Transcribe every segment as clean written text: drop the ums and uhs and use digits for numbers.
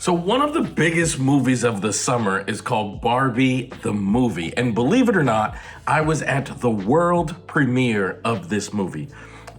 So one of the biggest movies of the summer is called Barbie the movie. And believe it or not, I was at the world premiere of this movie.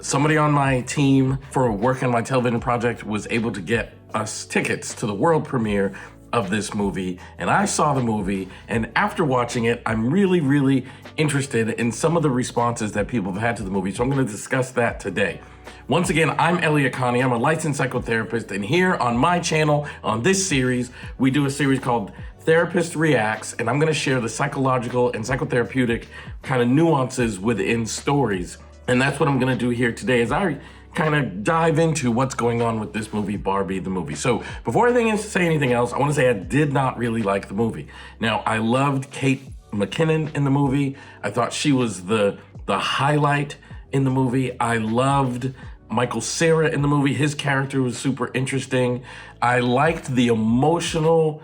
Somebody on my team for working on my television project was able to get us tickets to the world premiere of this movie. And I saw the movie, and after watching it, I'm really interested in some of the responses that people have had to the movie. So I'm gonna discuss that today. Once again, I'm Elliott Connie. I'm a licensed psychotherapist, and here on my channel, on this series, we do a series called Therapist Reacts, and I'm gonna share the psychological and psychotherapeutic kind of nuances within stories. And that's what I'm gonna do here today as I kind of dive into what's going on with this movie, Barbie the movie. So before I say anything else, I wanna say I did not really like the movie. Now, I loved Kate McKinnon in the movie. I thought she was the highlight in the movie. I loved Michael Cera in the movie. His character was super interesting. I liked the emotional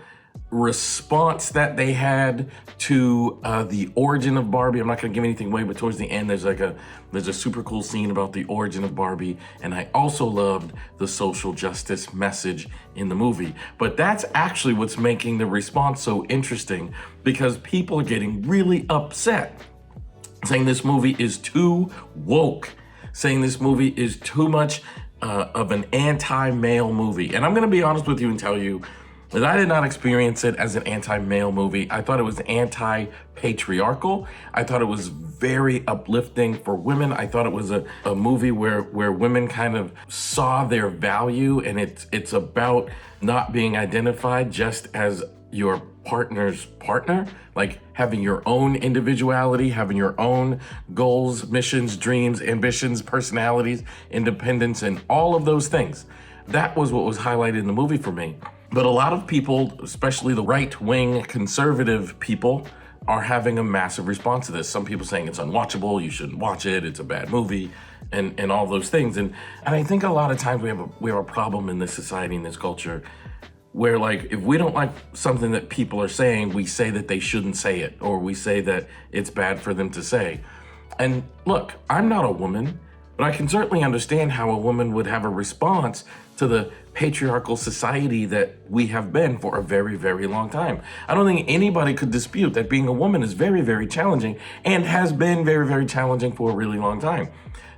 response that they had to the origin of Barbie. I'm not gonna give anything away, but towards the end, there's a super cool scene about the origin of Barbie. And I also loved the social justice message in the movie. But that's actually what's making the response so interesting, because people are getting really upset, saying this movie is too woke, saying this movie is too much of an anti-male movie. And I'm gonna be honest with you and tell you that I did not experience it as an anti-male movie. I thought it was anti-patriarchal. I thought it was very uplifting for women. I thought it was a movie where women kind of saw their value, and it's about not being identified just as your partner's partner, like having your own individuality, having your own goals, missions, dreams, ambitions, personalities, independence, and all of those things. That was what was highlighted in the movie for me. But a lot of people, especially the right-wing conservative people, are having a massive response to this. Some people saying it's unwatchable, you shouldn't watch it, it's a bad movie, and all those things. And I think a lot of times we have a problem in this society, in this culture, where like, if we don't like something that people are saying, we say that they shouldn't say it, or we say that it's bad for them to say. And look, I'm not a woman, but I can certainly understand how a woman would have a response to the patriarchal society that we have been for a very long time. I don't think anybody could dispute that being a woman is very challenging, and has been very challenging for a really long time.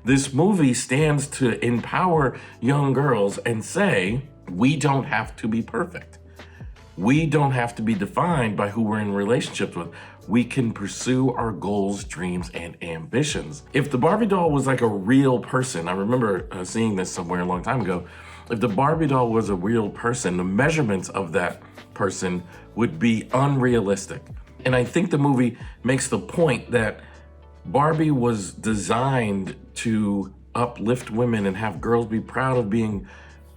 This movie stands to empower young girls and say, we don't have to be perfect. We don't have to be defined by who we're in relationships with. We can pursue our goals, dreams, and ambitions. If the Barbie doll was like a real person, I remember seeing this somewhere a long time ago. If the Barbie doll was a real person, the measurements of that person would be unrealistic. And I think the movie makes the point that Barbie was designed to uplift women and have girls be proud of being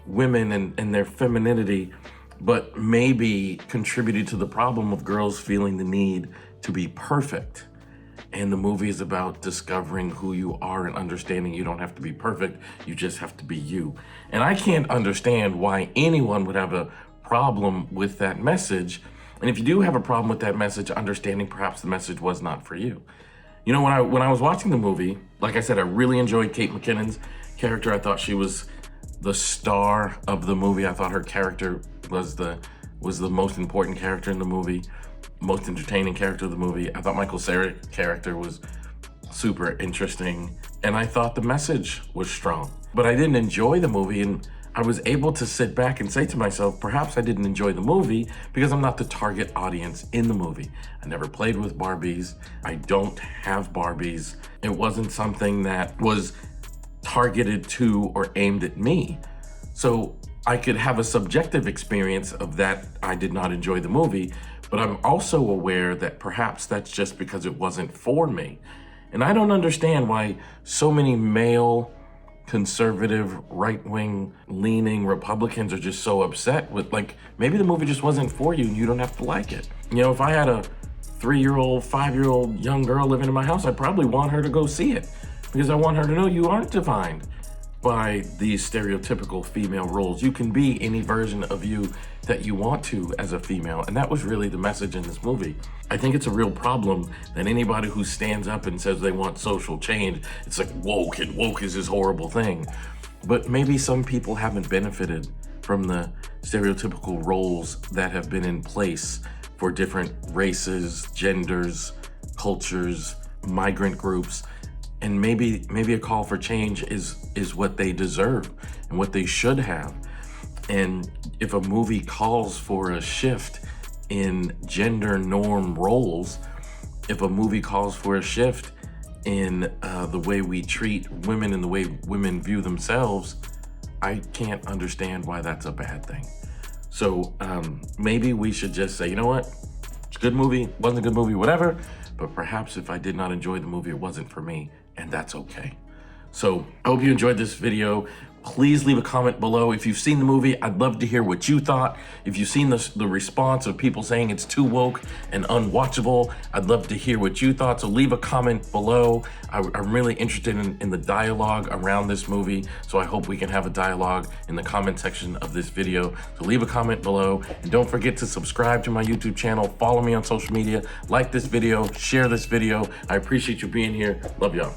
women and their femininity, but maybe contributed to the problem of girls feeling the need to be perfect. And the movie is about discovering who you are and understanding you don't have to be perfect, you just have to be you. And I can't understand why anyone would have a problem with that message. And if you do have a problem with that message, understanding perhaps the message was not for you. You know, when I was watching the movie, like I said, I really enjoyed Kate McKinnon's character. I thought she was the star of the movie. I thought her character was the most important character in the movie, most entertaining character of the movie. I thought Michael Cera's character was super interesting, and I thought the message was strong. But I didn't enjoy the movie, and I was able to sit back and say to myself, perhaps I didn't enjoy the movie because I'm not the target audience in the movie. I never played with Barbies. I don't have Barbies. It wasn't something that was targeted to or aimed at me. So I could have a subjective experience of that I did not enjoy the movie, but I'm also aware that perhaps that's just because it wasn't for me. And I don't understand why so many male, conservative, right-wing leaning Republicans are just so upset with, like, maybe the movie just wasn't for you and you don't have to like it. You know, if I had a 3-year-old, 5-year-old young girl living in my house, I'd probably want her to go see it, because I want her to know you aren't defined by these stereotypical female roles. You can be any version of you that you want to as a female. And that was really the message in this movie. I think it's a real problem that anybody who stands up and says they want social change, it's like woke, and woke is this horrible thing. But maybe some people haven't benefited from the stereotypical roles that have been in place for different races, genders, cultures, migrant groups. And maybe a call for change is what they deserve and what they should have. And if a movie calls for a shift in gender norm roles, if a movie calls for a shift in the way we treat women and the way women view themselves, I can't understand why that's a bad thing. So maybe we should just say, you know what? It's a good movie, wasn't a good movie, whatever. But perhaps if I did not enjoy the movie, it wasn't for me, and that's okay. So I hope you enjoyed this video. Please leave a comment below. If you've seen the movie, I'd love to hear what you thought. If you've seen the response of people saying it's too woke and unwatchable, I'd love to hear what you thought. So leave a comment below. I'm really interested in the dialogue around this movie. So I hope we can have a dialogue in the comment section of this video. So leave a comment below. And don't forget to subscribe to my YouTube channel. Follow me on social media. Like this video. Share this video. I appreciate you being here. Love y'all.